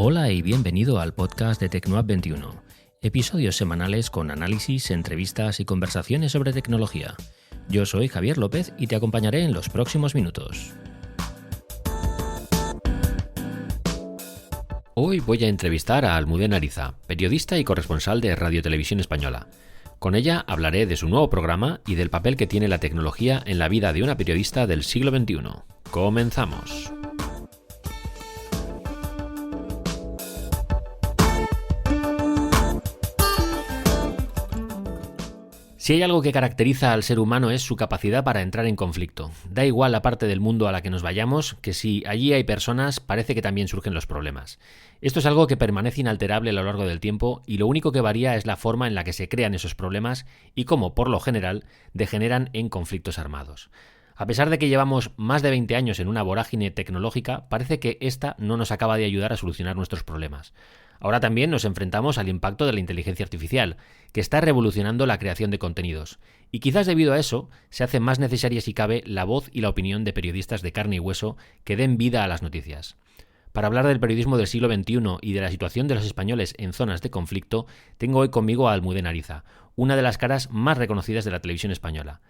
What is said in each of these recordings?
Hola y bienvenido al podcast de Tecnoab 21, episodios semanales con análisis, entrevistas y conversaciones sobre tecnología. Yo soy Javier López y te acompañaré en los próximos minutos. Hoy voy a entrevistar a Almudena Ariza, periodista y corresponsal de Radio Televisión Española. Con ella hablaré de su nuevo programa y del papel que tiene la tecnología en la vida de una periodista del siglo XXI. ¡Comenzamos! Si hay algo que caracteriza al ser humano es su capacidad para entrar en conflicto. Da igual la parte del mundo a la que nos vayamos, que si allí hay personas, parece que también surgen los problemas. Esto es algo que permanece inalterable a lo largo del tiempo y lo único que varía es la forma en la que se crean esos problemas y cómo, por lo general, degeneran en conflictos armados. A pesar de que llevamos más de 20 años en una vorágine tecnológica, parece que esta no nos acaba de ayudar a solucionar nuestros problemas. Ahora también nos enfrentamos al impacto de la inteligencia artificial, que está revolucionando la creación de contenidos. Y quizás debido a eso, se hace más necesaria si cabe la voz y la opinión de periodistas de carne y hueso que den vida a las noticias. Para hablar del periodismo del siglo XXI y de la situación de los españoles en zonas de conflicto, tengo hoy conmigo a Almudena Ariza, una de las caras más reconocidas de la televisión española.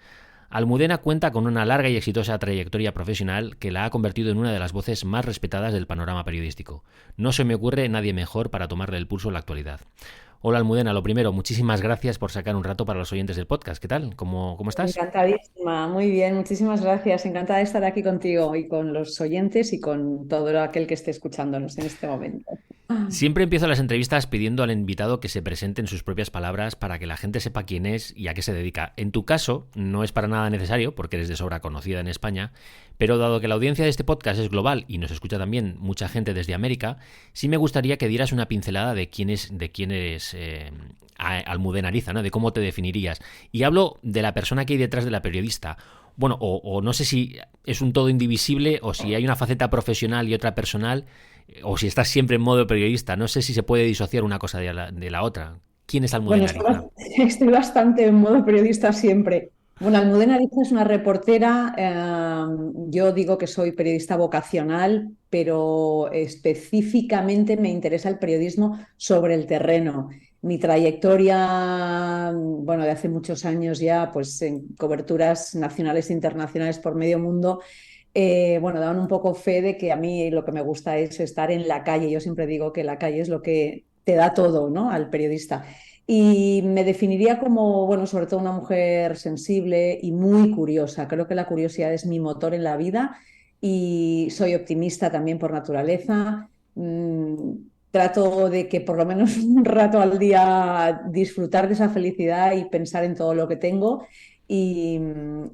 Almudena cuenta con una larga y exitosa trayectoria profesional que la ha convertido en una de las voces más respetadas del panorama periodístico. No se me ocurre nadie mejor para tomarle el pulso en la actualidad. Hola Almudena, lo primero, muchísimas gracias por sacar un rato para los oyentes del podcast. ¿Qué tal? ¿Cómo estás? Encantadísima, muy bien, muchísimas gracias. Encantada de estar aquí contigo y con los oyentes y con todo aquel que esté escuchándonos en este momento. Siempre empiezo las entrevistas pidiendo al invitado que se presente en sus propias palabras para que la gente sepa quién es y a qué se dedica. En tu caso, no es para nada necesario, porque eres de sobra conocida en España, pero dado que la audiencia de este podcast es global y nos escucha también mucha gente desde América, sí me gustaría que dieras una pincelada de quién eres Almudena Ariza, ¿no? De cómo te definirías. Y hablo de la persona que hay detrás de la periodista. Bueno, o no sé si es un todo indivisible o si hay una faceta profesional y otra personal, o si estás siempre en modo periodista. No sé si se puede disociar una cosa de la otra. ¿Quién es Bueno, Almudena Ariza? estoy bastante en modo periodista siempre. Bueno, Almudena Ariza es una reportera. Yo digo que soy periodista vocacional, pero específicamente me interesa el periodismo sobre el terreno. Mi trayectoria, bueno, de hace muchos años ya, pues en coberturas nacionales e internacionales por medio mundo, bueno, dan un poco fe de que a mí lo que me gusta es estar en la calle. Yo siempre digo que la calle es lo que te da todo, ¿no? Al periodista. Y me definiría como, bueno, sobre todo una mujer sensible y muy curiosa. Creo que la curiosidad es mi motor en la vida y soy optimista también por naturaleza. Trato de que por lo menos un rato al día disfrutar de esa felicidad y pensar en todo lo que tengo. Y,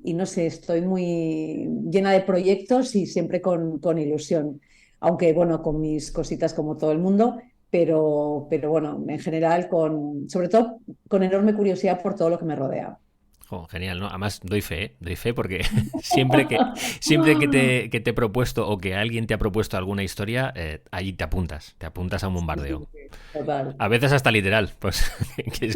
y no sé, estoy muy llena de proyectos y siempre con ilusión. Aunque, bueno, con mis cositas como todo el mundo, pero bueno, en general, sobre todo con enorme curiosidad por todo lo que me rodea. Oh, genial, ¿no? Además, doy fe porque siempre que te he propuesto o que alguien te ha propuesto alguna historia, allí te apuntas a un Sí, sí, bombardeo. sí, total. A veces hasta literal, pues que es,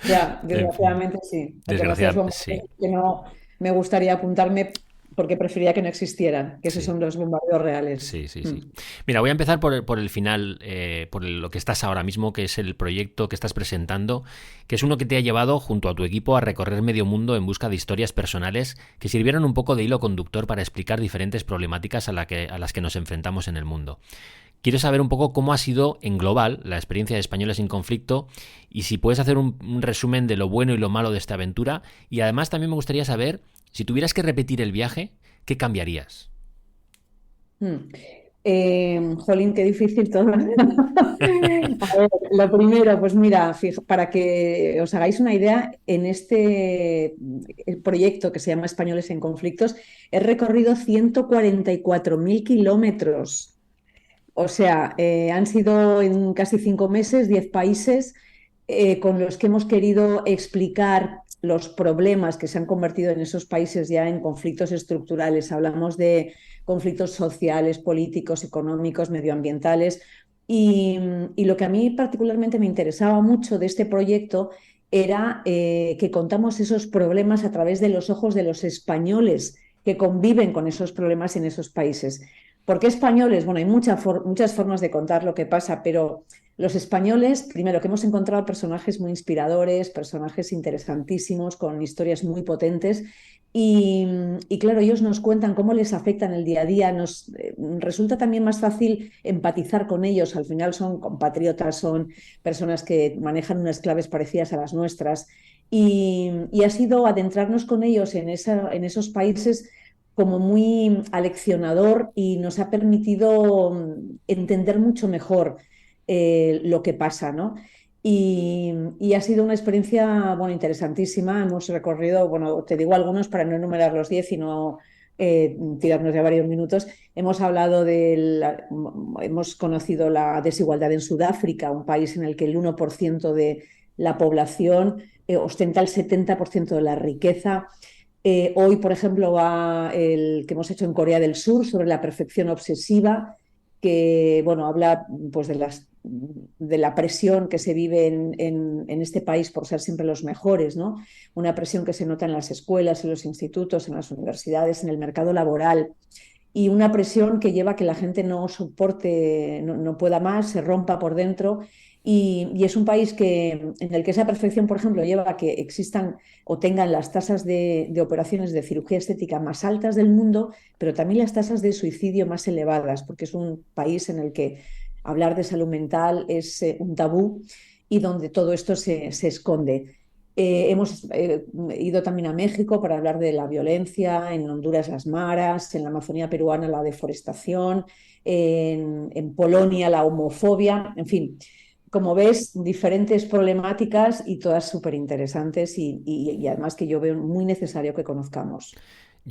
Ya, en fin, desgraciadamente sí. Hay demasiados desgraciado, bombardeos sí. que no me gustaría apuntarme porque preferiría que no existieran, que esos Sí. son los bombardeos reales. Sí, sí, sí. Mm. Mira, voy a empezar por el final, lo que estás ahora mismo, que es el proyecto que estás presentando, que es uno que te ha llevado junto a tu equipo a recorrer medio mundo en busca de historias personales que sirvieron un poco de hilo conductor para explicar diferentes problemáticas a las que nos enfrentamos en el mundo. Quiero saber un poco cómo ha sido en global la experiencia de Españoles en conflicto y si puedes hacer un resumen de lo bueno y lo malo de esta aventura. Y además también me gustaría saber, si tuvieras que repetir el viaje, ¿qué cambiarías? Mm. Jolín, qué difícil todo. A ver, lo primero, pues mira, para que os hagáis una idea, en este proyecto que se llama Españoles en Conflictos, he recorrido 144.000 kilómetros. O sea, han sido en casi 5 meses 10 países con los que hemos querido explicar los problemas que se han convertido en esos países ya en conflictos estructurales. Hablamos de conflictos sociales, políticos, económicos, medioambientales. Y, y lo que a mí particularmente me interesaba mucho de este proyecto era que contamos esos problemas a través de los ojos de los españoles que conviven con esos problemas en esos países. ¿Por qué españoles? Bueno, hay muchas formas de contar lo que pasa, pero los españoles, primero, que hemos encontrado personajes muy inspiradores, personajes interesantísimos, con historias muy potentes. Y claro, ellos nos cuentan cómo les afecta en el día a día. Nos resulta también más fácil empatizar con ellos. Al final son compatriotas, son personas que manejan unas claves parecidas a las nuestras. Y ha sido adentrarnos con ellos en esos países como muy aleccionador y nos ha permitido entender mucho mejor lo que pasa, ¿no? Y ha sido una experiencia, bueno, interesantísima. Hemos recorrido, bueno, te digo algunos para no enumerar los 10 y no tirarnos ya varios minutos. Hemos conocido la desigualdad en Sudáfrica, un país en el que el 1% de la población ostenta el 70% de la riqueza. Hoy, por ejemplo, va el que hemos hecho en Corea del Sur sobre la perfección obsesiva, que bueno, habla pues, de la presión que se vive en este país por ser siempre los mejores, ¿no? Una presión que se nota en las escuelas, en los institutos, en las universidades, en el mercado laboral, y una presión que lleva a que la gente no soporte, no pueda más, se rompa por dentro. Y es un país en el que esa perfección, por ejemplo, lleva a que existan o tengan las tasas de operaciones de cirugía estética más altas del mundo, pero también las tasas de suicidio más elevadas, porque es un país en el que hablar de salud mental es un tabú y donde todo esto se esconde. Hemos ido también a México para hablar de la violencia, en Honduras las maras, en la Amazonía peruana la deforestación, en Polonia la homofobia, en fin, como ves, diferentes problemáticas y todas súper interesantes y además que yo veo muy necesario que conozcamos.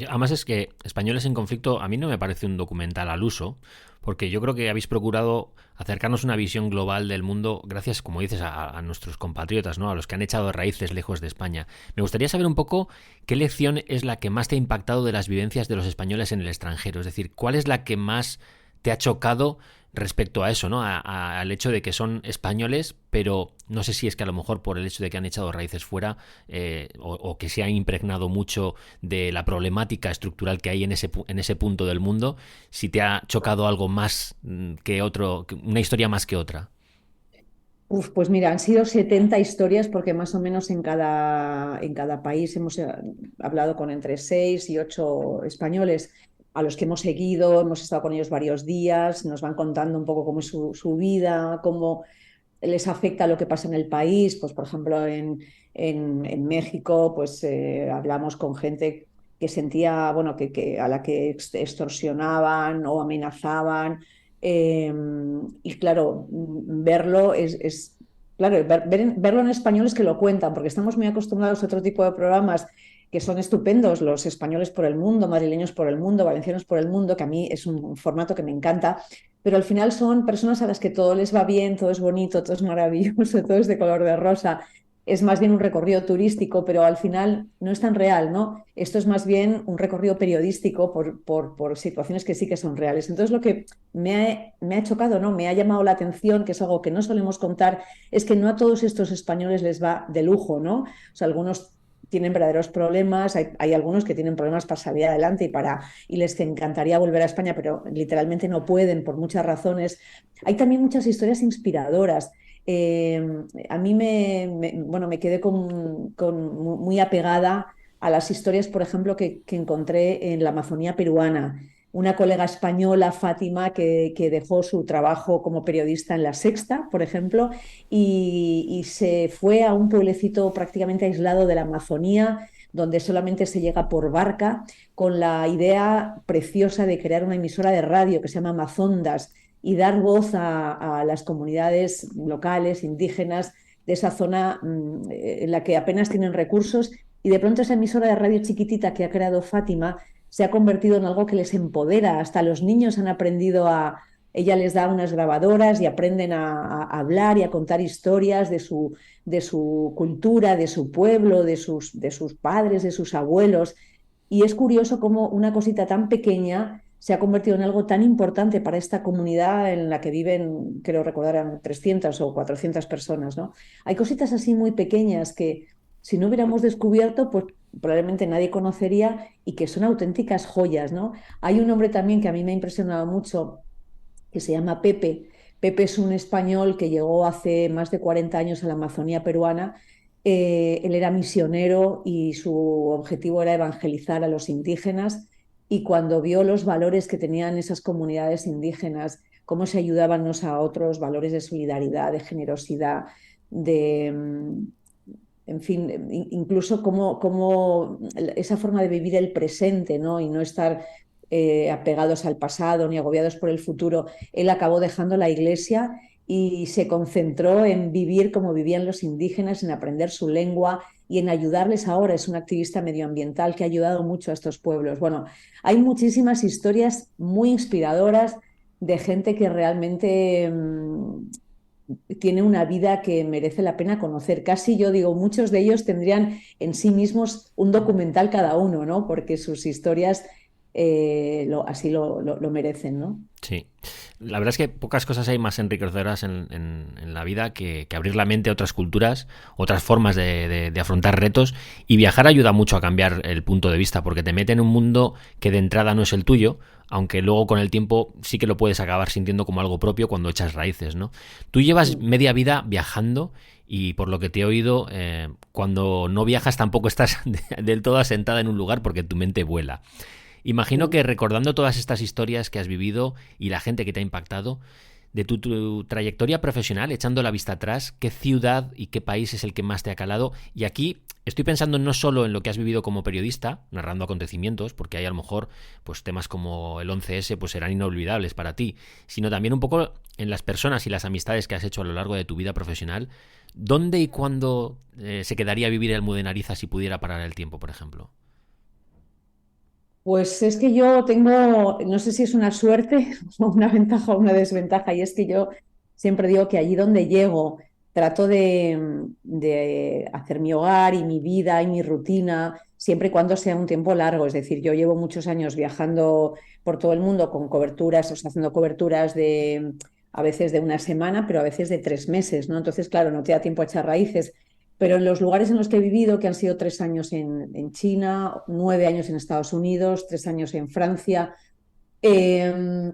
Además es que Españoles en Conflicto a mí no me parece un documental al uso, porque yo creo que habéis procurado acercarnos a una visión global del mundo gracias, como dices, a nuestros compatriotas, ¿no? A los que han echado raíces lejos de España. Me gustaría saber un poco qué lección es la que más te ha impactado de las vivencias de los españoles en el extranjero, es decir, cuál es la que más te ha chocado respecto a eso, ¿no? Al hecho de que son españoles, pero no sé si es que a lo mejor por el hecho de que han echado raíces fuera o que se han impregnado mucho de la problemática estructural que hay en ese punto del mundo, si te ha chocado algo más que otro, una historia más que otra. Uf, pues mira, han sido 70 historias porque más o menos en cada país hemos hablado con entre 6 y 8 españoles a los que hemos seguido, hemos estado con ellos varios días, nos van contando un poco cómo es su vida, cómo les afecta lo que pasa en el país. Pues, por ejemplo, en México, pues hablamos con gente que sentía, bueno, a la que extorsionaban o amenazaban. eh, y claro, verlo claro, verlo en español es que lo cuentan, porque estamos muy acostumbrados a otro tipo de programas que son estupendos, los españoles por el mundo, madrileños por el mundo, valencianos por el mundo, que a mí es un formato que me encanta, pero al final son personas a las que todo les va bien, todo es bonito, todo es maravilloso, todo es de color de rosa. Es más bien un recorrido turístico, pero al final no es tan real, ¿no? Esto es más bien un recorrido periodístico por situaciones que sí que son reales. Entonces, lo que me ha chocado, ¿no? Me ha llamado la atención, que es algo que no solemos contar, es que no a todos estos españoles les va de lujo, ¿no? O sea, algunos tienen verdaderos problemas, hay algunos que tienen problemas para salir adelante y les encantaría volver a España, pero literalmente no pueden por muchas razones. Hay también muchas historias inspiradoras. Eh, a mí bueno, me quedé muy apegada a las historias, por ejemplo, que encontré en la Amazonía peruana. Una colega española, Fátima, que dejó su trabajo como periodista en La Sexta, por ejemplo, y se fue a un pueblecito prácticamente aislado de la Amazonía, donde solamente se llega por barca, con la idea preciosa de crear una emisora de radio que se llama Amazondas y dar voz a las comunidades locales, indígenas de esa zona en la que apenas tienen recursos. Y de pronto esa emisora de radio chiquitita que ha creado Fátima se ha convertido en algo que les empodera. Hasta los niños han aprendido ella les da unas grabadoras y aprenden a hablar y a contar historias de su cultura, de su pueblo, de sus padres, de sus abuelos. Y es curioso cómo una cosita tan pequeña se ha convertido en algo tan importante para esta comunidad en la que viven, creo recordar, eran 300 o 400 personas, ¿no? Hay cositas así muy pequeñas que si no hubiéramos descubierto, pues probablemente nadie conocería y que son auténticas joyas, ¿no? Hay un hombre también que a mí me ha impresionado mucho, que se llama Pepe. Pepe es un español que llegó hace más de 40 años a la Amazonía peruana. Él era misionero y su objetivo era evangelizar a los indígenas, y cuando vio los valores que tenían esas comunidades indígenas, cómo se ayudaban unos a otros, valores de solidaridad, de generosidad, de, en fin, incluso cómo esa forma de vivir el presente, ¿no? Y no estar apegados al pasado ni agobiados por el futuro. Él acabó dejando la iglesia y se concentró en vivir como vivían los indígenas, en aprender su lengua y en ayudarles ahora. Es un activista medioambiental que ha ayudado mucho a estos pueblos. Bueno, hay muchísimas historias muy inspiradoras de gente que realmente tiene una vida que merece la pena conocer. Casi yo digo, muchos de ellos tendrían en sí mismos un documental cada uno, ¿no? Porque sus historias así lo merecen, ¿no? Sí. La verdad es que pocas cosas hay más enriquecedoras en la vida que abrir la mente a otras culturas, otras formas de afrontar retos, y viajar ayuda mucho a cambiar el punto de vista porque te mete en un mundo que de entrada no es el tuyo, aunque luego con el tiempo sí que lo puedes acabar sintiendo como algo propio cuando echas raíces, ¿no? Tú llevas media vida viajando y por lo que te he oído, cuando no viajas tampoco estás del todo asentada en un lugar porque tu mente vuela. Imagino que recordando todas estas historias que has vivido y la gente que te ha impactado, de tu trayectoria profesional, echando la vista atrás, ¿qué ciudad y qué país es el que más te ha calado? Y aquí estoy pensando no solo en lo que has vivido como periodista, narrando acontecimientos, porque hay a lo mejor pues temas como el 11S pues serán inolvidables para ti, sino también un poco en las personas y las amistades que has hecho a lo largo de tu vida profesional. ¿Dónde y cuándo se quedaría a vivir Almudenariza si pudiera parar el tiempo, por ejemplo? Pues es que yo tengo, no sé si es una suerte o una ventaja o una desventaja, y es que yo siempre digo que allí donde llego trato de hacer mi hogar y mi vida y mi rutina, siempre y cuando sea un tiempo largo. Es decir, yo llevo muchos años viajando por todo el mundo con coberturas, o sea, haciendo coberturas de a veces de una semana, pero a veces de 3 meses, ¿no? Entonces, claro, no te da tiempo a echar raíces. Pero en los lugares en los que he vivido, que han sido 3 años en China, 9 años en Estados Unidos, 3 años en Francia, eh,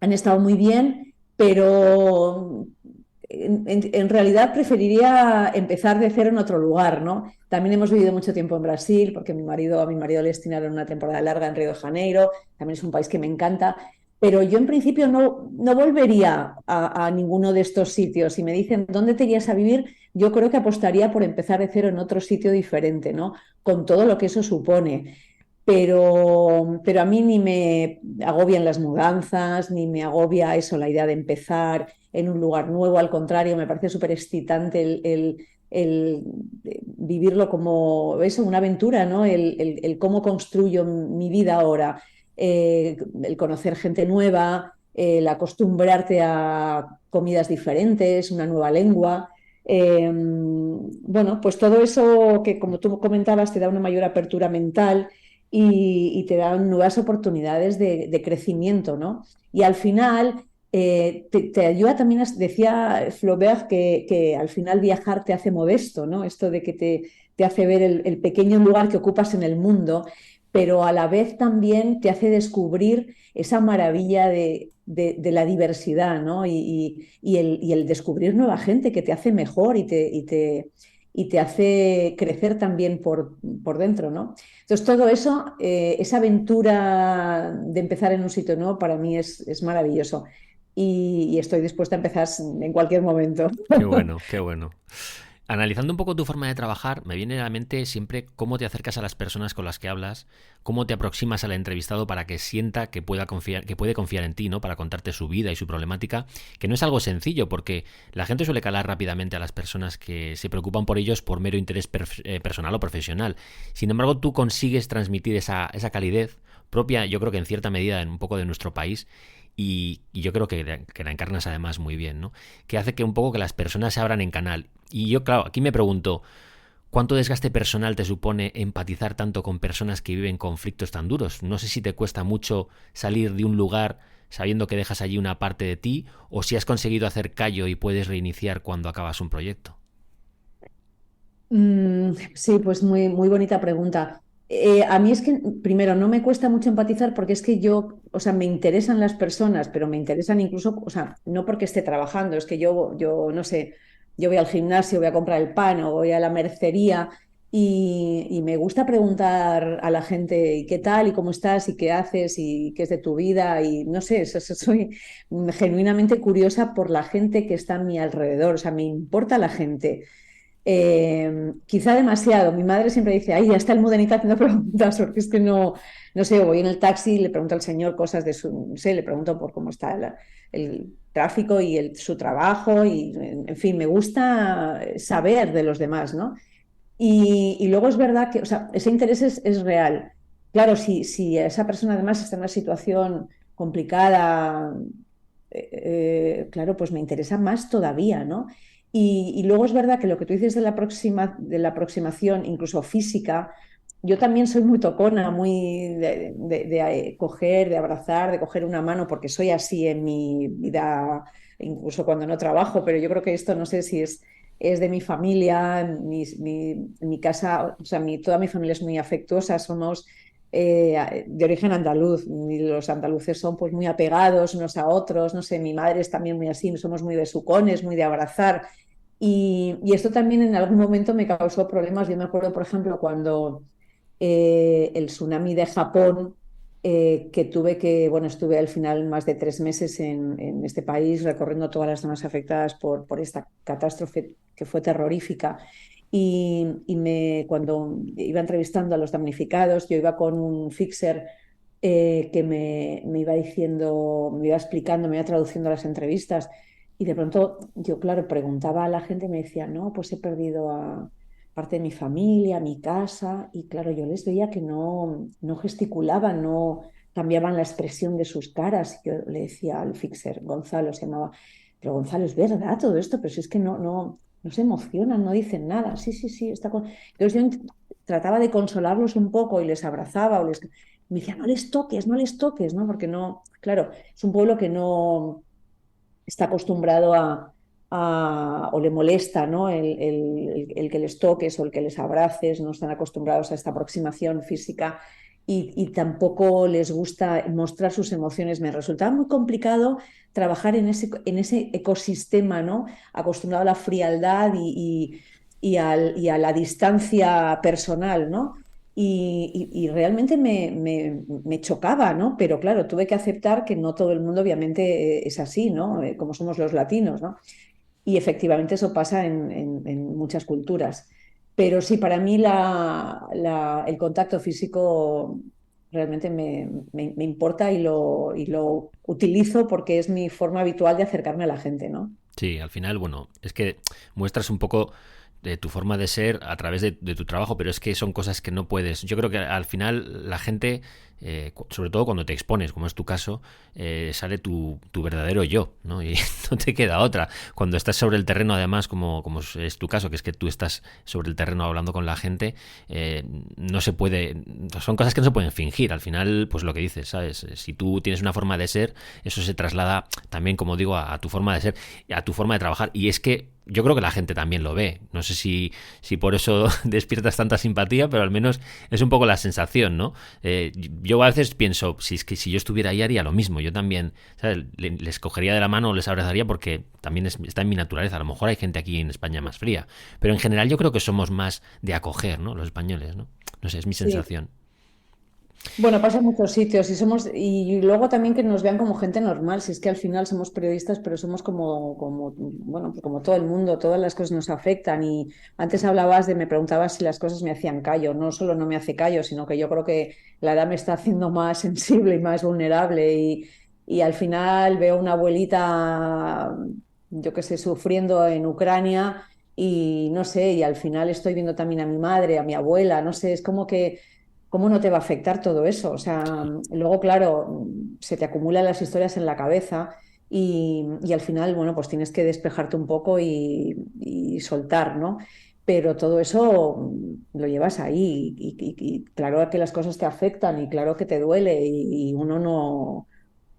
han estado muy bien, pero en realidad preferiría empezar de cero en otro lugar, ¿no? También hemos vivido mucho tiempo en Brasil, porque a mi marido le destinaron una temporada larga en Río de Janeiro, también es un país que me encanta, pero yo en principio no volvería a ninguno de estos sitios. Si me dicen, ¿dónde te irías a vivir? Yo creo que apostaría por empezar de cero en otro sitio diferente, ¿no? Con todo lo que eso supone. Pero a mí ni me agobian las mudanzas, ni me agobia eso, la idea de empezar en un lugar nuevo. Al contrario, me parece súper excitante el vivirlo como eso, una aventura, ¿no? El cómo construyo mi vida ahora, el conocer gente nueva, el acostumbrarte a comidas diferentes, una nueva lengua. Bueno, pues todo eso que, como tú comentabas, te da una mayor apertura mental y te dan nuevas oportunidades de crecimiento, ¿no? Y al final te ayuda también, decía Flaubert, que al final viajar te hace modesto, ¿no? Esto de que te hace ver el pequeño lugar que ocupas en el mundo, pero a la vez también te hace descubrir esa maravilla de la diversidad, ¿no? Y el descubrir nueva gente que te hace mejor y te hace crecer también por dentro, ¿no? Entonces, todo eso, esa aventura de empezar en un sitio nuevo, para mí es maravilloso. Y estoy dispuesta a empezar en cualquier momento. Qué bueno, qué bueno. Analizando un poco tu forma de trabajar, me viene a la mente siempre cómo te acercas a las personas con las que hablas, cómo te aproximas al entrevistado para que sienta que puede confiar en ti, ¿no? Para contarte su vida y su problemática, que no es algo sencillo, porque la gente suele calar rápidamente a las personas que se preocupan por ellos por mero interés personal o profesional. Sin embargo, tú consigues transmitir esa calidez propia, yo creo que en cierta medida en un poco de nuestro país, y yo creo que la encarnas además muy bien, ¿no? Que hace que un poco que las personas se abran en canal. Y yo, claro, aquí me pregunto, ¿cuánto desgaste personal te supone empatizar tanto con personas que viven conflictos tan duros? No sé si te cuesta mucho salir de un lugar sabiendo que dejas allí una parte de ti, o si has conseguido hacer callo y puedes reiniciar cuando acabas un proyecto. Sí, pues muy bonita pregunta. A mí es que, primero, no me cuesta mucho empatizar porque es que yo, o sea, me interesan las personas, pero me interesan incluso, o sea, no porque esté trabajando, es que yo no sé, yo voy al gimnasio, voy a comprar el pan o voy a la mercería y me gusta preguntar a la gente, ¿y qué tal? ¿Y cómo estás? ¿Y qué haces? ¿Y qué es de tu vida? Y no sé, soy genuinamente curiosa por la gente que está a mi alrededor, o sea, me importa la gente. Quizá demasiado. Mi madre siempre dice, ay, ya está el Mudenita haciendo preguntas, porque es que no sé, voy en el taxi y le pregunto al señor cosas de su, no sé, le pregunto por cómo está el tráfico y su trabajo y, en fin, me gusta saber de los demás, ¿no? Y luego es verdad que, o sea, ese interés es real. Claro, si esa persona además está en una situación complicada, claro, pues me interesa más todavía, ¿no? Y luego es verdad que lo que tú dices de la aproximación, incluso física, yo también soy muy tocona, muy de coger, de abrazar, de coger una mano, porque soy así en mi vida, incluso cuando no trabajo, pero yo creo que esto no sé si es de mi familia, mi casa, o sea, toda mi familia es muy afectuosa, somos de origen andaluz, y los andaluces son pues muy apegados unos a otros, no sé, mi madre es también muy así, somos muy besucones, muy de abrazar, y esto también en algún momento me causó problemas. Yo me acuerdo, por ejemplo, cuando el tsunami de Japón, que bueno, estuve al final más de 3 meses en este país recorriendo todas las zonas afectadas por esta catástrofe que fue terrorífica. Cuando iba entrevistando a los damnificados, yo iba con un fixer que me iba diciendo, me iba explicando, me iba traduciendo las entrevistas. Y de pronto yo, claro, preguntaba a la gente y me decía, no, pues he perdido a parte de mi familia, mi casa. Y claro, yo les veía que no gesticulaban, no cambiaban la expresión de sus caras. Yo le decía al fixer, Gonzalo se llamaba, pero Gonzalo, ¿es verdad todo esto? Pero si es que no se emocionan, no dicen nada. Sí, sí, sí, está con... Entonces yo trataba de consolarlos un poco y les abrazaba me decía, no les toques, no les toques, ¿no? Porque no, claro, es un pueblo que no está acostumbrado o le molesta, ¿no? El que les toques o el que les abraces, no están acostumbrados a esta aproximación física y tampoco les gusta mostrar sus emociones. Me resultaba muy complicado trabajar en ese ecosistema, ¿no? Acostumbrado a la frialdad y a la distancia personal, ¿no? Y realmente me chocaba, ¿no? Pero claro, tuve que aceptar que no todo el mundo obviamente es así, ¿no? Como somos los latinos, ¿no? Y efectivamente eso pasa en muchas culturas. Pero sí, para mí el contacto físico realmente me importa y lo utilizo porque es mi forma habitual de acercarme a la gente, ¿no? Sí, al final, bueno, es que muestras un poco de tu forma de ser a través de tu trabajo, pero es que son cosas que no puedes. Yo creo que al final la gente, sobre todo cuando te expones, como es tu caso, sale tu verdadero yo, ¿no? Y no te queda otra. Cuando estás sobre el terreno, además, como es tu caso, que es que tú estás sobre el terreno hablando con la gente, no se puede, son cosas que no se pueden fingir. Al final, pues lo que dices, ¿sabes? Si tú tienes una forma de ser, eso se traslada también, como digo, a tu forma de ser, a tu forma de trabajar. Y es que yo creo que la gente también lo ve. No sé si por eso despiertas tanta simpatía, pero al menos es un poco la sensación, ¿no? Yo a veces pienso, si es que si yo estuviera ahí haría lo mismo. Yo también, ¿sabes? Les cogería de la mano o les abrazaría porque también está en mi naturaleza. A lo mejor hay gente aquí en España más fría. Pero en general yo creo que somos más de acoger, ¿no? Los españoles, ¿no? No sé, es mi Sí. sensación. Bueno, pasa en muchos sitios y luego también que nos vean como gente normal, si es que al final somos periodistas, pero somos bueno, pues como todo el mundo, todas las cosas nos afectan y antes me preguntabas si las cosas me hacían callo, no solo no me hace callo, sino que yo creo que la edad me está haciendo más sensible y más vulnerable y al final veo una abuelita, yo qué sé, sufriendo en Ucrania y no sé, y al final estoy viendo también a mi madre, a mi abuela, no sé, es como que ¿cómo no te va a afectar todo eso? O sea, luego, claro, se te acumulan las historias en la cabeza y al final, bueno, pues tienes que despejarte un poco y soltar, ¿no? Pero todo eso lo llevas ahí y claro que las cosas te afectan y claro que te duele y uno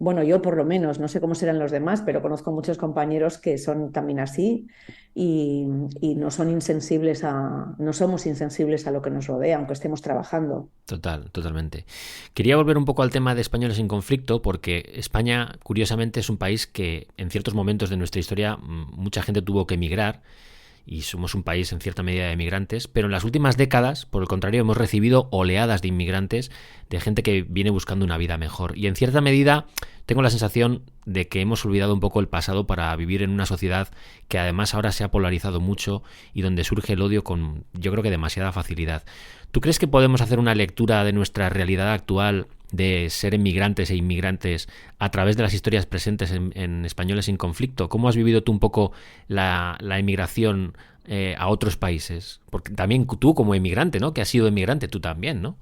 bueno, yo por lo menos, no sé cómo serán los demás, pero conozco muchos compañeros que son también así y, y no son insensibles no somos insensibles a lo que nos rodea, aunque estemos trabajando. Totalmente. Quería volver un poco al tema de españoles en conflicto, porque España, curiosamente, es un país que en ciertos momentos de nuestra historia mucha gente tuvo que emigrar y somos un país en cierta medida de migrantes, pero en las últimas décadas, por el contrario, hemos recibido oleadas de inmigrantes, de gente que viene buscando una vida mejor. Y en cierta medida tengo la sensación de que hemos olvidado un poco el pasado para vivir en una sociedad que además ahora se ha polarizado mucho y donde surge el odio con, yo creo que demasiada facilidad. ¿Tú crees que podemos hacer una lectura de nuestra realidad actual de ser emigrantes e inmigrantes a través de las historias presentes en Españoles sin conflicto? ¿Cómo has vivido tú un poco la emigración a otros países? Porque también tú como emigrante, ¿no? Que has sido emigrante tú también, ¿no?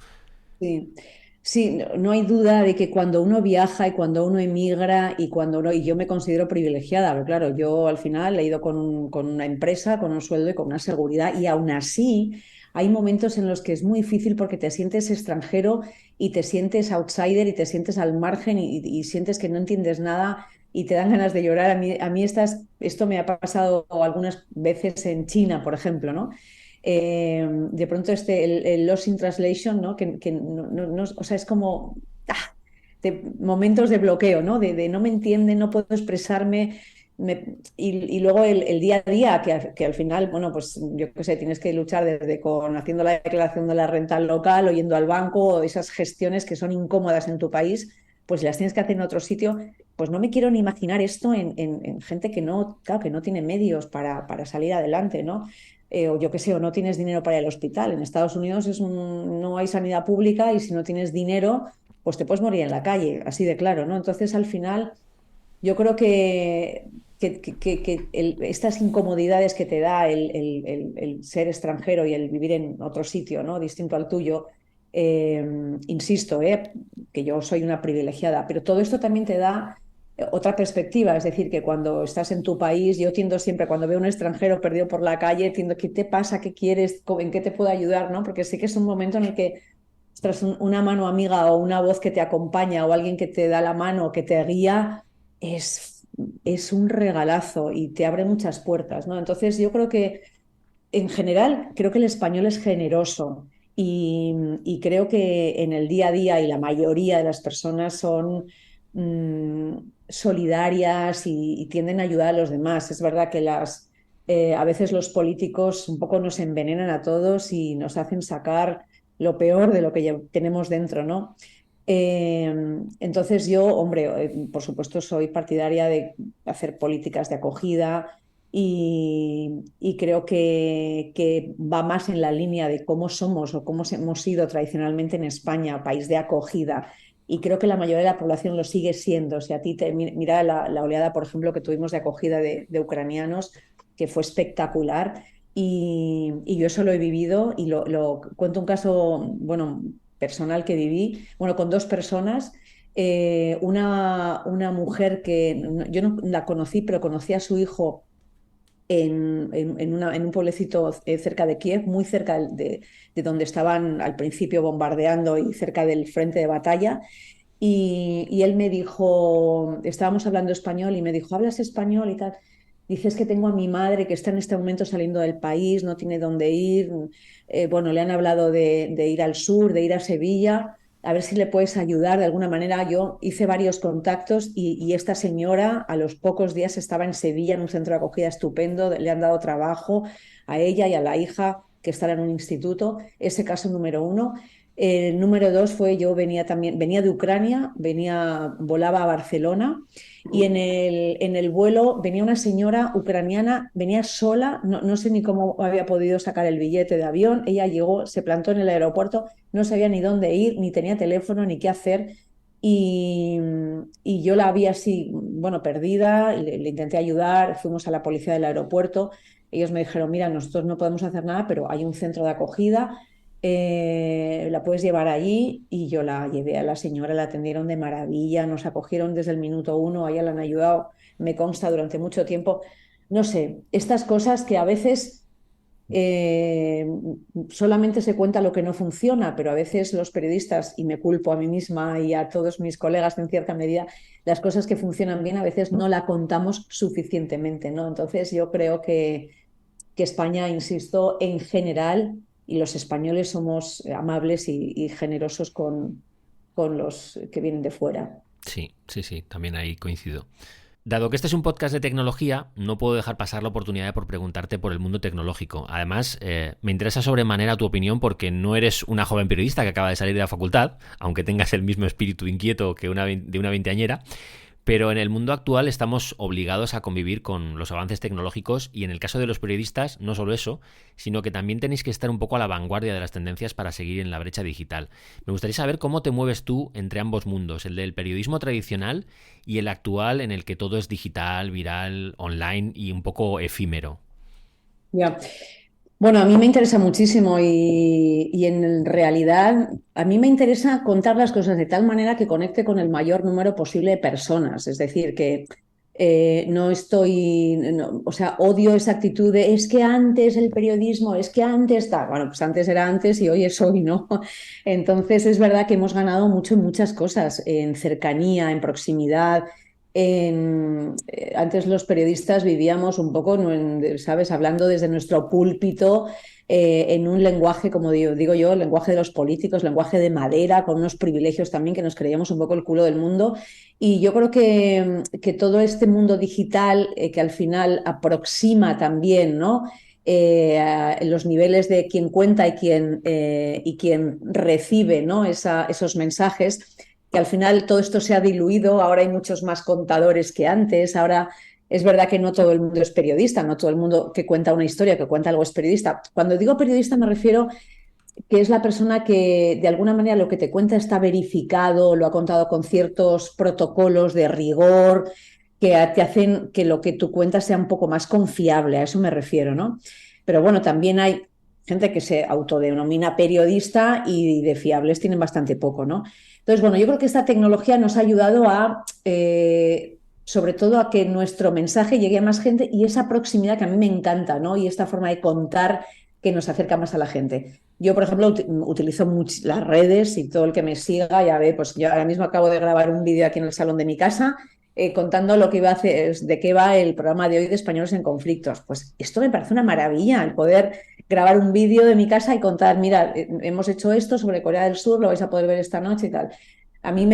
Sí, sí, no hay duda de que cuando uno viaja y cuando uno emigra y cuando uno, y yo me considero privilegiada, pero claro, yo al final he ido con una empresa, con un sueldo y con una seguridad, y aún así hay momentos en los que es muy difícil porque te sientes extranjero y te sientes outsider y te sientes al margen y sientes que no entiendes nada y te dan ganas de llorar. A mí esto me ha pasado algunas veces en China, por ejemplo, ¿no? De pronto el Lost in Translation, ¿no? Que o sea, es como momentos de bloqueo, ¿no? De no me entienden, no puedo expresarme. Y luego el día a día, que al final, bueno, pues yo qué sé, tienes que luchar desde haciendo la declaración de la renta local o yendo al banco, o esas gestiones que son incómodas en tu país, pues las tienes que hacer en otro sitio. Pues no me quiero ni imaginar esto en gente que no, claro, que no tiene medios para salir adelante, ¿no? O yo qué sé, o no tienes dinero para ir al hospital. En Estados Unidos no hay sanidad pública y si no tienes dinero, pues te puedes morir en la calle, así de claro, ¿no? Entonces, al final, yo creo que estas incomodidades que te da el ser extranjero y el vivir en otro sitio, ¿no? Distinto al tuyo, eh, insisto, que yo soy una privilegiada, pero todo esto también te da otra perspectiva, es decir, que cuando estás en tu país, yo tiendo siempre, cuando veo a un extranjero perdido por la calle, tiendo, ¿qué te pasa? ¿Qué quieres? ¿En qué te puedo ayudar? ¿No? Porque sé que es un momento en el que ostras, una mano amiga o una voz que te acompaña o alguien que te da la mano o que te guía es un regalazo y te abre muchas puertas, ¿no? Entonces yo creo que en general creo que el español es generoso y creo que en el día a día y la mayoría de las personas son mm, solidarias y tienden a ayudar a los demás. Es verdad que a veces los políticos un poco nos envenenan a todos y nos hacen sacar lo peor de lo que tenemos dentro, ¿no? Eh, entonces yo, hombre, por supuesto soy partidaria de hacer políticas de acogida y creo que va más en la línea de cómo somos o cómo hemos sido tradicionalmente en España, país de acogida. Y creo que la mayoría de la población lo sigue siendo. Si a ti mira la oleada, por ejemplo, que tuvimos de acogida de ucranianos, que fue espectacular. Y yo eso lo he vivido y cuento un caso, bueno, personal que viví, bueno, con dos personas. Una mujer yo no la conocí, pero conocí a su hijo en un pueblecito cerca de Kiev, muy cerca de donde estaban al principio bombardeando y cerca del frente de batalla. Y él me dijo, estábamos hablando español y me dijo, ¿hablas español y tal? Dices que tengo a mi madre que está en este momento saliendo del país, no tiene dónde ir. Bueno, le han hablado de ir al sur, de ir a Sevilla, a ver si le puedes ayudar de alguna manera. Yo hice varios contactos y esta señora a los pocos días estaba en Sevilla, en un centro de acogida estupendo, le han dado trabajo a ella y a la hija que están en un instituto. Ese caso número uno. El número dos fue yo venía de Ucrania, volaba a Barcelona y en el vuelo venía una señora ucraniana, venía sola, no sé ni cómo había podido sacar el billete de avión. Ella llegó, se plantó en el aeropuerto, no sabía ni dónde ir, ni tenía teléfono, ni qué hacer. Y, y yo la vi así, bueno, perdida, le intenté ayudar, fuimos a la policía del aeropuerto. Ellos me dijeron, mira, nosotros no podemos hacer nada, pero hay un centro de acogida, la puedes llevar allí. Y yo la llevé a la señora, la atendieron de maravilla, nos acogieron desde el minuto uno, a ella la han ayudado, me consta, durante mucho tiempo. No sé, estas cosas que a veces solamente se cuenta lo que no funciona, pero a veces los periodistas, y me culpo a mí misma y a todos mis colegas en cierta medida, las cosas que funcionan bien a veces no la contamos suficientemente, ¿no? Entonces yo creo que España, insisto, en general, y los españoles somos amables y generosos con los que vienen de fuera. Sí, sí, sí, también ahí coincido. Dado que este es un podcast de tecnología, no puedo dejar pasar la oportunidad por preguntarte por el mundo tecnológico. Además, me interesa sobremanera tu opinión porque no eres una joven periodista que acaba de salir de la facultad, aunque tengas el mismo espíritu inquieto que de una veinteañera. Pero en el mundo actual estamos obligados a convivir con los avances tecnológicos y en el caso de los periodistas, no solo eso, sino que también tenéis que estar un poco a la vanguardia de las tendencias para seguir en la brecha digital. Me gustaría saber cómo te mueves tú entre ambos mundos, el del periodismo tradicional y el actual en el que todo es digital, viral, online y un poco efímero. Ya. Bueno, a mí me interesa muchísimo y en realidad a mí me interesa contar las cosas de tal manera que conecte con el mayor número posible de personas. Es decir, que no estoy, o sea, odio esa actitud de es que antes el periodismo, es que antes tal. Bueno, pues antes era antes y hoy es hoy, ¿no? Entonces es verdad que hemos ganado mucho en muchas cosas, en cercanía, en proximidad. Antes los periodistas vivíamos un poco, ¿sabes? Hablando desde nuestro púlpito en un lenguaje, como digo yo, el lenguaje de los políticos, lenguaje de madera, con unos privilegios también que nos creíamos un poco el culo del mundo. Y yo creo que todo este mundo digital que al final aproxima también, ¿no? Los niveles de quien cuenta y quien recibe, ¿no? Esos mensajes, que al final todo esto se ha diluido, ahora hay muchos más contadores que antes, ahora es verdad que no todo el mundo es periodista, no todo el mundo que cuenta una historia, que cuenta algo es periodista. Cuando digo periodista me refiero que es la persona que de alguna manera lo que te cuenta está verificado, lo ha contado con ciertos protocolos de rigor que te hacen que lo que tú cuentas sea un poco más confiable, a eso me refiero, ¿no? Pero bueno, también hay gente que se autodenomina periodista y de fiables tienen bastante poco, ¿no? Entonces, bueno, yo creo que esta tecnología nos ha ayudado sobre todo a que nuestro mensaje llegue a más gente y esa proximidad que a mí me encanta, ¿no? Y esta forma de contar que nos acerca más a la gente. Yo, por ejemplo, utilizo las redes y todo el que me siga ya ve, pues yo ahora mismo acabo de grabar un vídeo aquí en el salón de mi casa contando lo que iba a hacer, de qué va el programa de hoy de Españoles en Conflictos. Pues esto me parece una maravilla, el poder grabar un vídeo de mi casa y contar, mira, hemos hecho esto sobre Corea del Sur, lo vais a poder ver esta noche y tal. A mí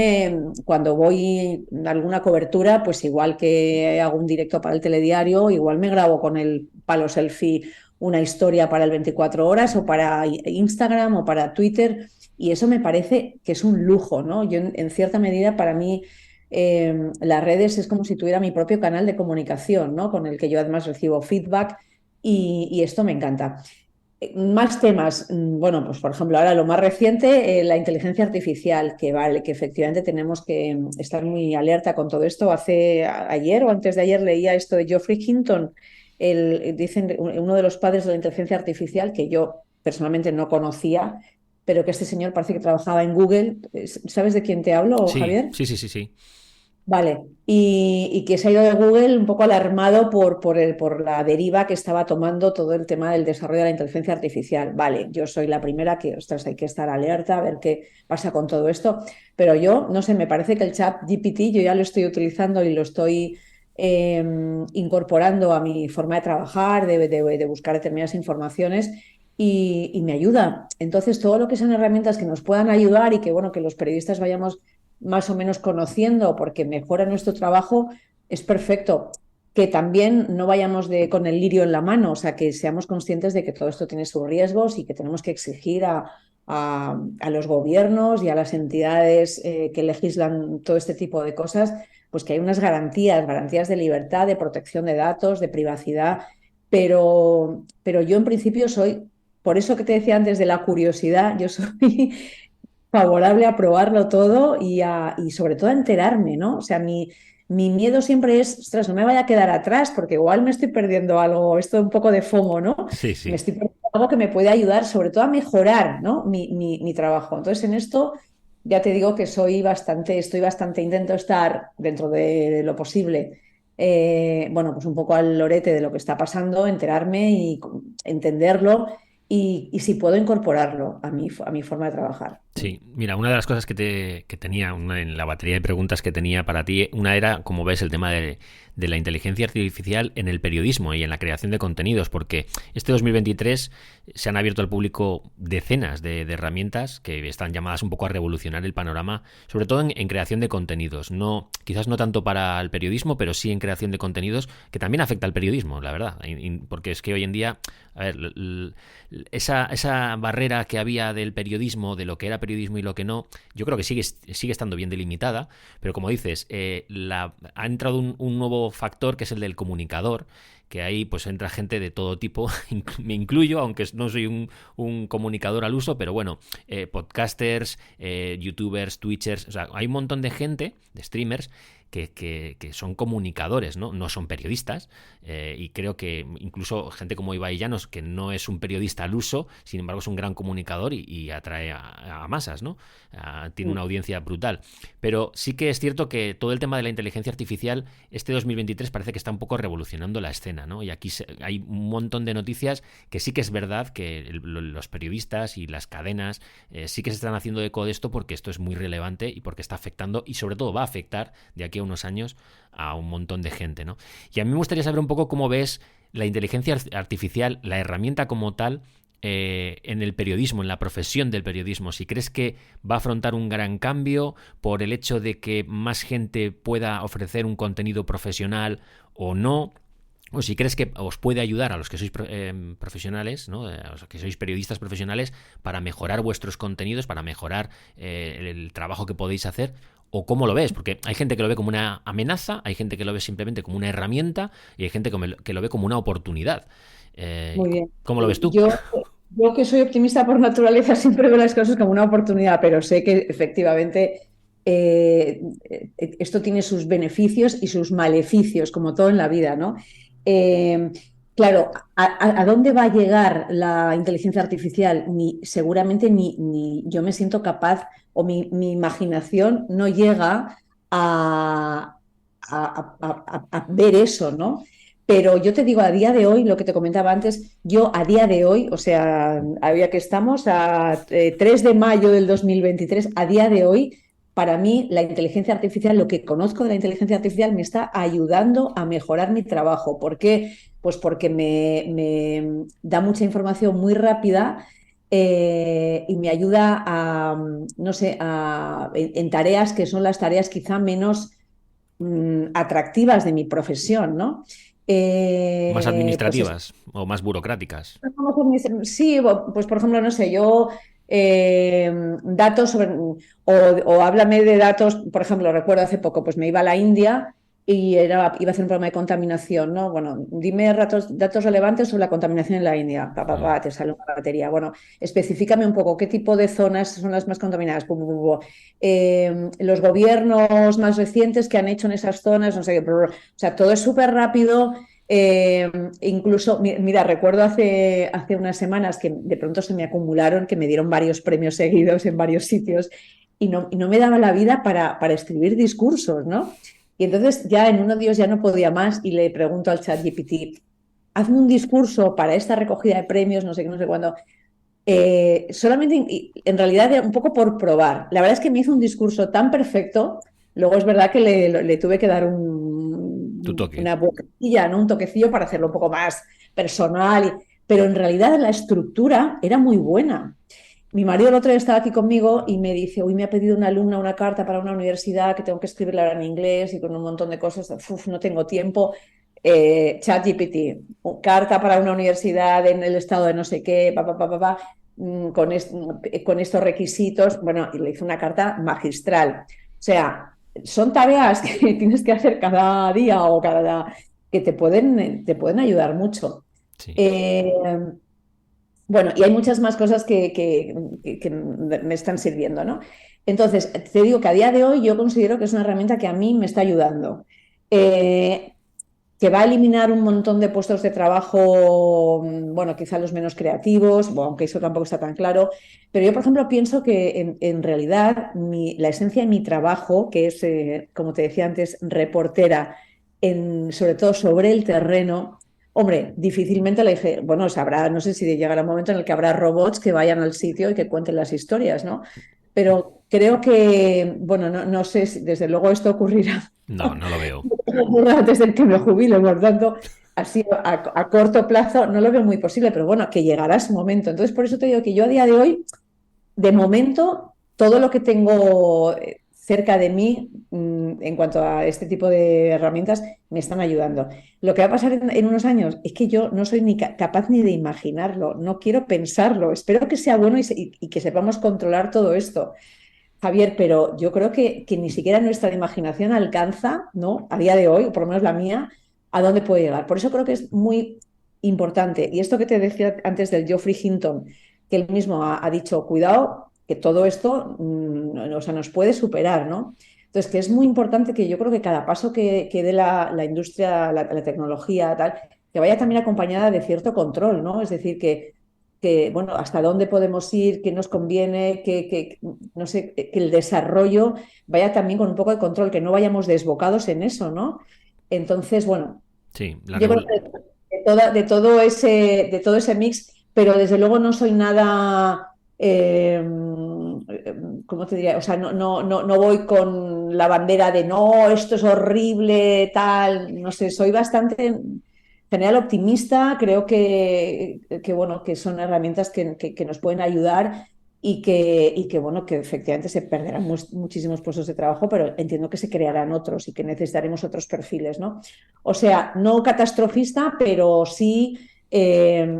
cuando voy a alguna cobertura, pues igual que hago un directo para el telediario, igual me grabo con el palo selfie una historia para el 24 horas o para Instagram o para Twitter y eso me parece que es un lujo, ¿no? Yo en cierta medida para mí las redes es como si tuviera mi propio canal de comunicación, ¿no? Con el que yo además recibo feedback y esto me encanta. Más temas, bueno, pues por ejemplo, ahora lo más reciente, la inteligencia artificial, que vale, que efectivamente tenemos que estar muy alerta con todo esto. Ayer o antes de ayer leía esto de Geoffrey Hinton, dicen uno de los padres de la inteligencia artificial, que yo personalmente no conocía, pero que este señor parece que trabajaba en Google. ¿Sabes de quién te hablo, Sí, Javier? sí, sí, sí, sí. Vale, y que se ha ido de Google un poco alarmado por la deriva que estaba tomando todo el tema del desarrollo de la inteligencia artificial. Vale, yo soy la primera que, ostras, hay que estar alerta, a ver qué pasa con todo esto, pero yo, no sé, me parece que el chat GPT yo ya lo estoy utilizando y lo estoy eh, incorporando a mi forma de trabajar, de buscar determinadas informaciones y me ayuda. Entonces, todo lo que sean herramientas que nos puedan ayudar y que, bueno, que los periodistas vayamos más o menos conociendo porque mejora nuestro trabajo, es perfecto. Que también no vayamos con el lirio en la mano, o sea, que seamos conscientes de que todo esto tiene sus riesgos y que tenemos que exigir a los gobiernos y a las entidades que legislan todo este tipo de cosas, pues que hay unas garantías de libertad, de protección de datos, de privacidad, pero yo en principio soy, por eso que te decía antes de la curiosidad, yo soy favorable a probarlo todo y sobre todo a enterarme, ¿no? O sea, mi miedo siempre es, ostras, no me vaya a quedar atrás porque igual me estoy perdiendo algo, esto un poco de FOMO, ¿no? Sí, Me sí. estoy perdiendo algo que me puede ayudar sobre todo a mejorar, ¿no? Mi trabajo. Entonces, en esto ya te digo que intento estar dentro de lo posible, bueno, pues un poco al lorete de lo que está pasando, enterarme entenderlo y si puedo incorporarlo a mi forma de trabajar. Sí, mira, una de las cosas que tenía en la batería de preguntas que tenía para ti, una era, como ves, el tema de la inteligencia artificial en el periodismo y en la creación de contenidos, porque este 2023 se han abierto al público decenas de herramientas que están llamadas un poco a revolucionar el panorama, sobre todo en creación de contenidos. No, quizás no tanto para el periodismo, pero sí en creación de contenidos, que también afecta al periodismo, la verdad, porque es que hoy en día, a ver, esa barrera que había del periodismo, de lo que era periodismo y lo que no, yo creo que sigue estando bien delimitada, pero como dices, ha entrado un nuevo factor que es el del comunicador, que ahí pues entra gente de todo tipo, me incluyo, aunque no soy un comunicador al uso, pero bueno, podcasters, youtubers, twitchers, o sea, hay un montón de gente, de streamers, que son comunicadores, ¿no? son periodistas, y creo que incluso gente como Ibai Llanos, que no es un periodista al uso, sin embargo es un gran comunicador y atrae a masas, ¿no? Tiene una audiencia brutal. Pero sí que es cierto que todo el tema de la inteligencia artificial, este 2023 parece que está un poco revolucionando la escena, ¿no? Y aquí hay un montón de noticias que sí que es verdad que los periodistas y las cadenas sí que se están haciendo eco de esto, porque esto es muy relevante y porque está afectando, y sobre todo va a afectar de aquí a unos años a un montón de gente, ¿no? Y a mí me gustaría saber un poco cómo ves la inteligencia artificial, la herramienta como tal, en el periodismo, en la profesión del periodismo. Si crees que va a afrontar un gran cambio por el hecho de que más gente pueda ofrecer un contenido profesional o no, o si crees que os puede ayudar a los que sois profesionales, ¿no? A los que sois periodistas profesionales, para mejorar vuestros contenidos, para mejorar el trabajo que podéis hacer, o cómo lo ves, porque hay gente que lo ve como una amenaza, hay gente que lo ve simplemente como una herramienta y hay gente que lo ve como una oportunidad. Muy bien. ¿Cómo lo ves tú? Yo que soy optimista por naturaleza siempre veo las cosas como una oportunidad, pero sé que efectivamente esto tiene sus beneficios y sus maleficios, como todo en la vida, ¿no? Eh, claro, ¿a dónde va a llegar la inteligencia artificial? Seguramente ni yo me siento capaz o mi imaginación no llega a ver eso, ¿no? Pero yo te digo, a día de hoy, lo que te comentaba antes, yo a día de hoy, o sea, había que estamos a 3 de mayo del 2023, a día de hoy, para mí la inteligencia artificial, lo que conozco de la inteligencia artificial me está ayudando a mejorar mi trabajo. ¿Por qué? Pues porque me da mucha información muy rápida y me ayuda a, no sé, en tareas que son las tareas quizá menos atractivas de mi profesión, ¿no? Más Pues administrativas o más burocráticas. sí, pues por ejemplo, no sé, yo datos sobre, o háblame de datos, por ejemplo, recuerdo hace poco, pues me iba a la India y iba a hacer un programa de contaminación, ¿no? Bueno, dime datos relevantes sobre la contaminación en la India. Te sale una batería. Bueno, específicame un poco qué tipo de zonas son las más contaminadas. Los gobiernos más recientes que han hecho en esas zonas, no sé, o sea, todo es súper rápido. Incluso, mira, recuerdo hace unas semanas que de pronto se me acumularon, que me dieron varios premios seguidos en varios sitios y no me daba la vida para escribir discursos, ¿no? Y entonces ya en uno de ellos ya no podía más y le pregunto al ChatGPT, hazme un discurso para esta recogida de premios, no sé qué, no sé cuándo. Solamente, en realidad, un poco por probar. La verdad es que me hizo un discurso tan perfecto, luego es verdad que le tuve que dar Tu toque. una vueltilla, ¿no? Un toquecillo para hacerlo un poco más personal, pero en realidad la estructura era muy buena. Mi marido el otro día estaba aquí conmigo y me dice, hoy me ha pedido una alumna una carta para una universidad que tengo que escribirla ahora en inglés y con un montón de cosas. Uf, no tengo tiempo. ChatGPT, carta para una universidad en el estado de no sé qué, con estos requisitos. Bueno, y le hice una carta magistral. O sea, son tareas que tienes que hacer cada día o que te pueden ayudar mucho. Sí. Eh, bueno, y hay muchas más cosas que me están sirviendo, ¿no? Entonces, te digo que a día de hoy yo considero que es una herramienta que a mí me está ayudando. Eh, que va a eliminar un montón de puestos de trabajo, bueno, quizá los menos creativos, bueno, aunque eso tampoco está tan claro, pero yo, por ejemplo, pienso que en realidad la esencia de mi trabajo, que es, como te decía antes, reportera, sobre todo sobre el terreno, Hombre, difícilmente le dije, bueno, sabrá, no sé si llegará un momento en el que habrá robots que vayan al sitio y que cuenten las historias, ¿no? Pero creo que, bueno, no sé si desde luego esto ocurrirá No, no lo veo. antes de que me jubile, por tanto, así a corto plazo no lo veo muy posible, pero bueno, que llegará su momento. Entonces, por eso te digo que yo a día de hoy de momento, todo lo que tengo cerca de mí en cuanto a este tipo de herramientas me están ayudando. Lo que va a pasar en unos años es que yo no soy ni capaz ni de imaginarlo, no quiero pensarlo. Espero que sea bueno y que sepamos controlar todo esto, Javier, pero yo creo que ni siquiera nuestra imaginación alcanza, ¿no? A día de hoy, o por lo menos la mía, a dónde puede llegar. Por eso creo que es muy importante. Y esto que te decía antes del Geoffrey Hinton, que él mismo ha dicho, cuidado, que todo esto o sea, nos puede superar, ¿no? Entonces, que es muy importante que yo creo que cada paso que dé la industria, la tecnología, tal, que vaya también acompañada de cierto control, ¿no? Es decir, bueno, hasta dónde podemos ir, qué nos conviene, no sé, que el desarrollo vaya también con un poco de control, que no vayamos desbocados en eso, ¿no? Entonces, bueno, Sí, yo creo que de todo ese mix, pero desde luego no soy nada, ¿cómo te diría? O sea, no voy con la bandera de no, esto es horrible, tal, no sé, soy bastante en general optimista, creo bueno, que son herramientas que nos pueden ayudar bueno, que efectivamente se perderán muchísimos puestos de trabajo, pero entiendo que se crearán otros y que necesitaremos otros perfiles, ¿no? O sea, no catastrofista, pero sí,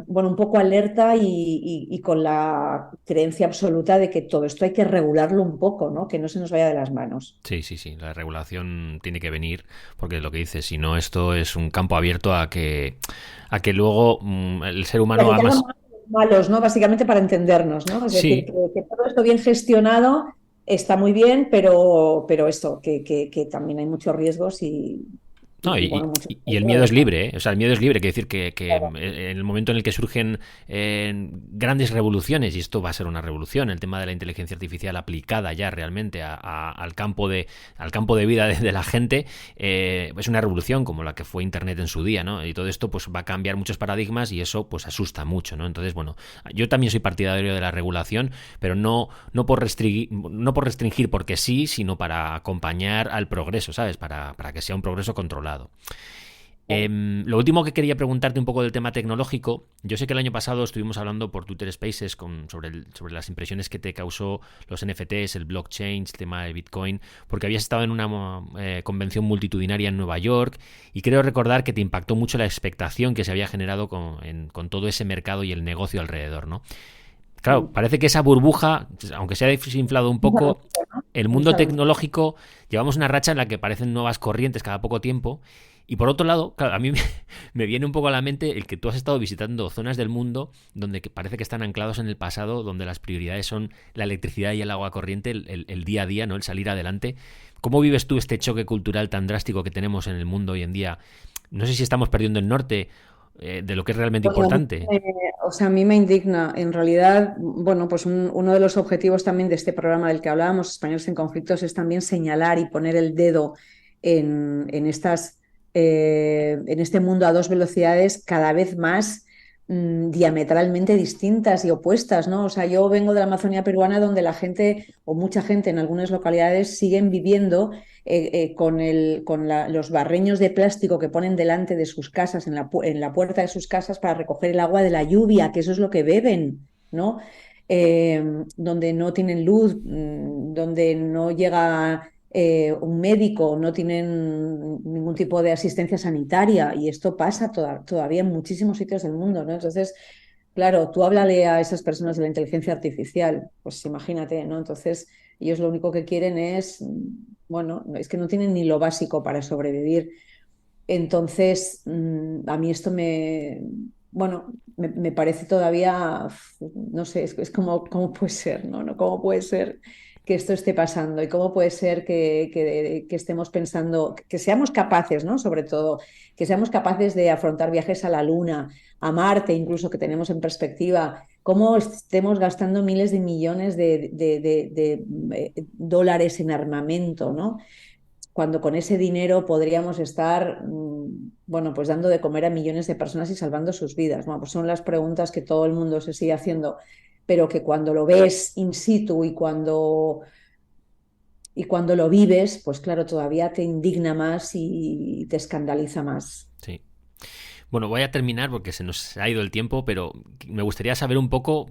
bueno, un poco alerta y con la creencia absoluta de que todo esto hay que regularlo un poco, ¿no? Que no se nos vaya de las manos. sí, sí, sí. La regulación tiene que venir porque lo que dices, si no, esto es un campo abierto a que luego el ser Para humano que seamos además. malos, ¿no? Básicamente para entendernos, ¿no? Es decir, Sí, que todo esto bien gestionado está muy bien, pero esto, que también hay muchos riesgos no, bueno, muchos y el miedo es controles, ¿no? libre, ¿eh? O sea, el miedo es libre, quiere decir que Claro. en el momento en el que surgen grandes revoluciones, y esto va a ser una revolución, el tema de la inteligencia artificial aplicada ya realmente al campo de vida de la gente, es una revolución como la que fue Internet en su día, ¿no? Y todo esto pues va a cambiar muchos paradigmas y eso pues asusta mucho, ¿no? Entonces, bueno, yo también soy partidario de la regulación, pero no por restringir porque sí, sino para acompañar al progreso, ¿sabes? Para que sea un progreso controlado. Claro. Lo último que quería preguntarte un poco del tema tecnológico, yo sé que el año pasado estuvimos hablando por Twitter Spaces sobre las impresiones que te causó los NFTs, el blockchain, el tema de Bitcoin, porque habías estado en una convención multitudinaria en Nueva York y creo recordar que te impactó mucho la expectación que se había generado con todo ese mercado y el negocio alrededor, ¿no? Claro, Mm. parece que esa burbuja, aunque se ha desinflado un poco, el mundo Mucha luz. tecnológico, llevamos una racha en la que aparecen nuevas corrientes cada poco tiempo. Y por otro lado, claro, a mí me viene un poco a la mente el que tú has estado visitando zonas del mundo donde parece que están anclados en el pasado, donde las prioridades son la electricidad y el agua corriente, el día a día, ¿no? El salir adelante. ¿Cómo vives tú este choque cultural tan drástico que tenemos en el mundo hoy en día? No sé si estamos perdiendo el norte de lo que es realmente Pues a mí, importante. o sea, a mí me indigna. En realidad, bueno, pues uno de los objetivos también de este programa del que hablábamos, Españoles en Conflictos, es también señalar y poner el dedo en este mundo a dos velocidades cada vez más diametralmente distintas y opuestas, ¿no? O sea, yo vengo de la Amazonía peruana donde la gente, o mucha gente en algunas localidades, siguen viviendo con los barreños de plástico que ponen delante de sus casas, en la puerta de sus casas, para recoger el agua de la lluvia, que eso es lo que beben, ¿no? Donde no tienen luz, donde no llega un médico, no tienen ningún tipo de asistencia sanitaria, y esto pasa todavía en muchísimos sitios del mundo, ¿no? Entonces, claro, tú háblale a esas personas de la inteligencia artificial, pues imagínate, ¿no? Entonces, ellos lo único que quieren es, bueno, es que no tienen ni lo básico para sobrevivir. Entonces, a mí esto bueno, me parece todavía, no sé, es como, ¿cómo puede ser, no? ¿No? ¿Cómo puede ser que esto esté pasando? ¿Y cómo puede ser que estemos pensando, que seamos capaces, ¿no? Sobre todo, que seamos capaces de afrontar viajes a la Luna, a Marte, incluso que tenemos en perspectiva, cómo estemos gastando miles de millones de dólares en armamento, ¿no? cuando con ese dinero podríamos estar, bueno, pues dando de comer a millones de personas y salvando sus vidas? Bueno, pues son las preguntas que todo el mundo se sigue haciendo, pero que cuando lo ves in situ y cuando lo vives, pues claro, todavía te indigna más y te escandaliza más. Sí. Bueno, voy a terminar porque se nos ha ido el tiempo, pero me gustaría saber un poco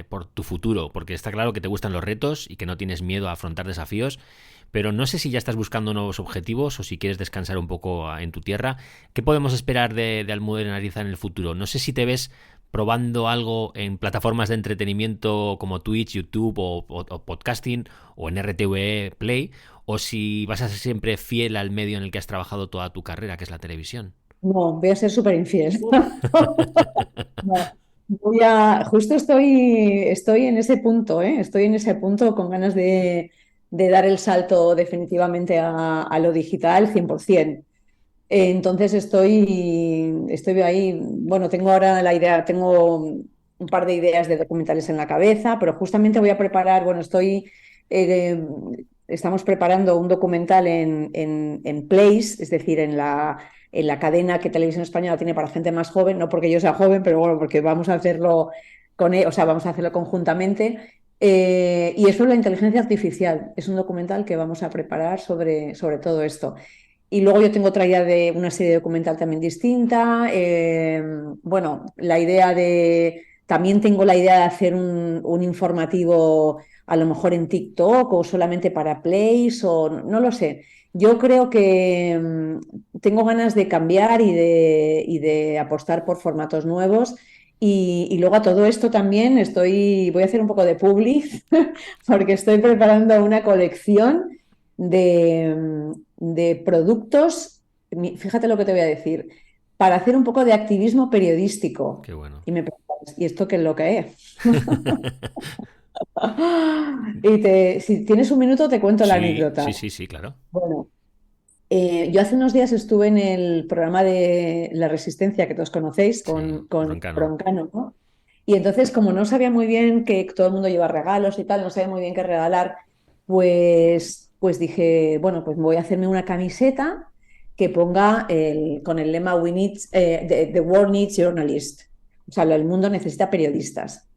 por tu futuro, porque está claro que te gustan los retos y que no tienes miedo a afrontar desafíos, pero no sé si ya estás buscando nuevos objetivos o si quieres descansar un poco en tu tierra. ¿Qué podemos esperar de Almudena Ariza en el futuro? No sé si te ves probando algo en plataformas de entretenimiento como Twitch, YouTube o podcasting o en RTV Play, o si vas a ser siempre fiel al medio en el que has trabajado toda tu carrera, que es la televisión. No, voy a ser súper infiel. No, justo estoy en ese punto, ¿eh? Estoy en ese punto con ganas de dar el salto definitivamente a lo digital 100%. Entonces estoy ahí, bueno, tengo ahora la idea, tengo un par de ideas de documentales en la cabeza, pero justamente voy a preparar, bueno, eh, estamos preparando un documental en Place, es decir, en la cadena que Televisión Española tiene para gente más joven, no porque yo sea joven, pero bueno, porque vamos a hacerlo o sea, vamos a hacerlo conjuntamente. Y es sobre la inteligencia artificial. Es un documental que vamos a preparar sobre todo esto. Y luego yo tengo otra idea de una serie documental también distinta. Bueno, también tengo la idea de hacer un informativo a lo mejor en TikTok o solamente para Plays o no lo sé. Yo creo que tengo ganas de cambiar y de apostar por formatos nuevos. Y luego a todo esto también voy a hacer un poco de public porque estoy preparando una colección de productos, fíjate lo que te voy a decir, para hacer un poco de activismo periodístico. Qué bueno. Y me preguntas, ¿y esto qué es lo que es? Si tienes un minuto, te cuento la Sí, anécdota. sí, sí, sí, claro. Bueno, yo hace unos días estuve en el programa de La Resistencia, que todos conocéis, Sí, con Broncano. Broncano, ¿no? Y entonces, como no sabía muy bien que todo el mundo lleva regalos y tal, no sabía muy bien qué regalar, pues dije, bueno, pues voy a hacerme una camiseta que ponga con el lema the world needs journalists. O sea, el mundo necesita periodistas.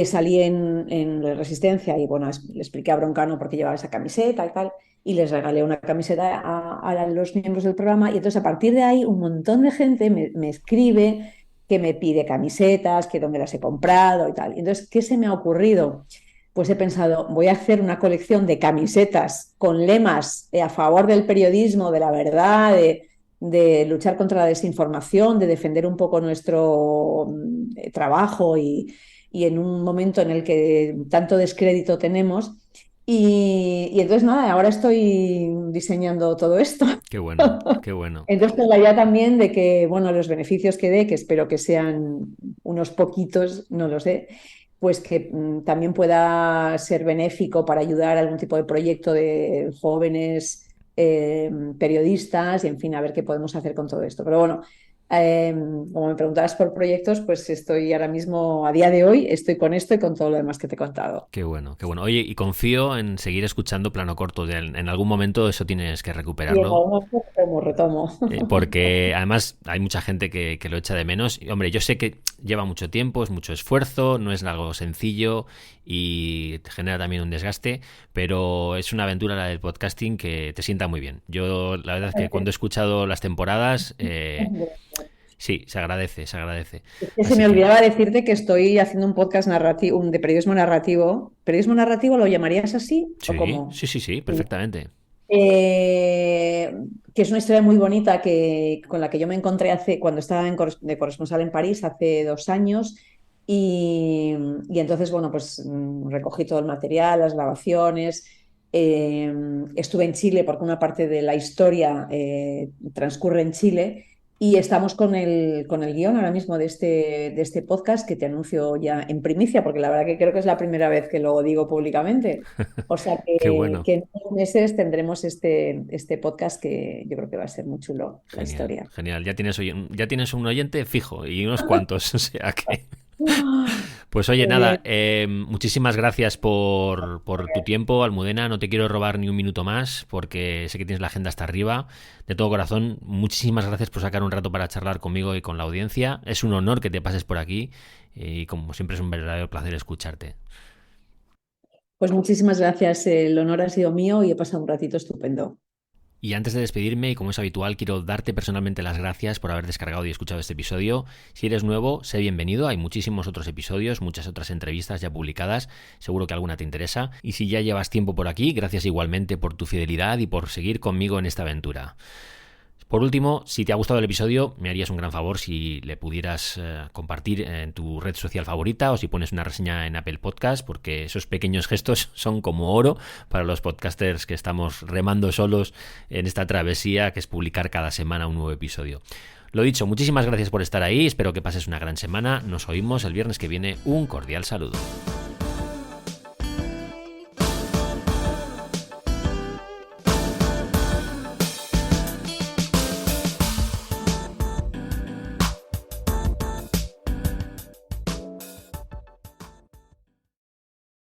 Salí en La Resistencia y, bueno, le expliqué a Broncano por qué llevaba esa camiseta y tal, y les regalé una camiseta a los miembros del programa. Y entonces, a partir de ahí, un montón de gente me escribe que me pide camisetas, que dónde las he comprado y tal. Entonces, ¿qué se me ha ocurrido? Pues he pensado, voy a hacer una colección de camisetas con lemas a favor del periodismo, de la verdad, de luchar contra la desinformación, de defender un poco nuestro trabajo y en un momento en el que tanto descrédito tenemos. Y entonces, nada, ahora estoy diseñando todo esto. Qué bueno, qué bueno. Entonces, con la idea también de que, bueno, los beneficios que dé, que espero que sean unos poquitos, no lo sé, pues que también pueda ser benéfico para ayudar a algún tipo de proyecto de jóvenes periodistas y, en fin, a ver qué podemos hacer con todo esto. Pero bueno, como me preguntabas por proyectos, pues estoy ahora mismo, a día de hoy, estoy con esto y con todo lo demás que te he contado. Qué bueno, qué bueno. Oye, y confío en seguir escuchando Plano Corto. En algún momento eso tienes que Y en recuperarlo. algún momento retomo. Porque además hay mucha gente que lo echa de menos. Y, hombre, yo sé que lleva mucho tiempo, es mucho esfuerzo, no es algo sencillo y te genera también un desgaste, pero es una aventura la del podcasting que te sienta muy bien. Yo la verdad es que cuando he escuchado las temporadas, sí, se agradece, se agradece. Es que se Así me que olvidaba decirte que estoy haciendo un podcast narrativo, de periodismo narrativo. ¿Periodismo narrativo lo llamarías así o sí, cómo? sí, sí, sí, Sí. perfectamente. Eh, que es una historia muy bonita con la que yo me encontré cuando estaba de corresponsal en París hace 2 años y entonces, bueno, pues recogí todo el material, las grabaciones. eh, Estuve en Chile porque una parte de la historia transcurre en Chile y estamos con el guión ahora mismo de este podcast que te anuncio ya en primicia porque la verdad que creo que es la primera vez que lo digo públicamente. O sea Qué que bueno. en 2 meses tendremos este podcast que yo creo que va a ser muy chulo, la Genial, historia. genial. Ya tienes un oyente fijo y unos cuantos, o sea que... Pues oye, Muy nada, bien. muchísimas gracias por tu tiempo, Almudena. No te quiero robar ni un minuto más porque sé que tienes la agenda hasta arriba. De todo corazón, muchísimas gracias por sacar un rato para charlar conmigo y con la audiencia. Es un honor que te pases por aquí y como siempre es un verdadero placer escucharte. Pues muchísimas gracias. El honor ha sido mío y he pasado un ratito estupendo. Y antes de despedirme, y como es habitual, quiero darte personalmente las gracias por haber descargado y escuchado este episodio. Si eres nuevo, sé bienvenido. Hay muchísimos otros episodios, muchas otras entrevistas ya publicadas. Seguro que alguna te interesa. Y si ya llevas tiempo por aquí, gracias igualmente por tu fidelidad y por seguir conmigo en esta aventura. Por último, si te ha gustado el episodio, me harías un gran favor si le pudieras compartir en tu red social favorita o si pones una reseña en Apple Podcast, porque esos pequeños gestos son como oro para los podcasters que estamos remando solos en esta travesía que es publicar cada semana un nuevo episodio. Lo dicho, muchísimas gracias por estar ahí, espero que pases una gran semana, nos oímos el viernes que viene, un cordial saludo.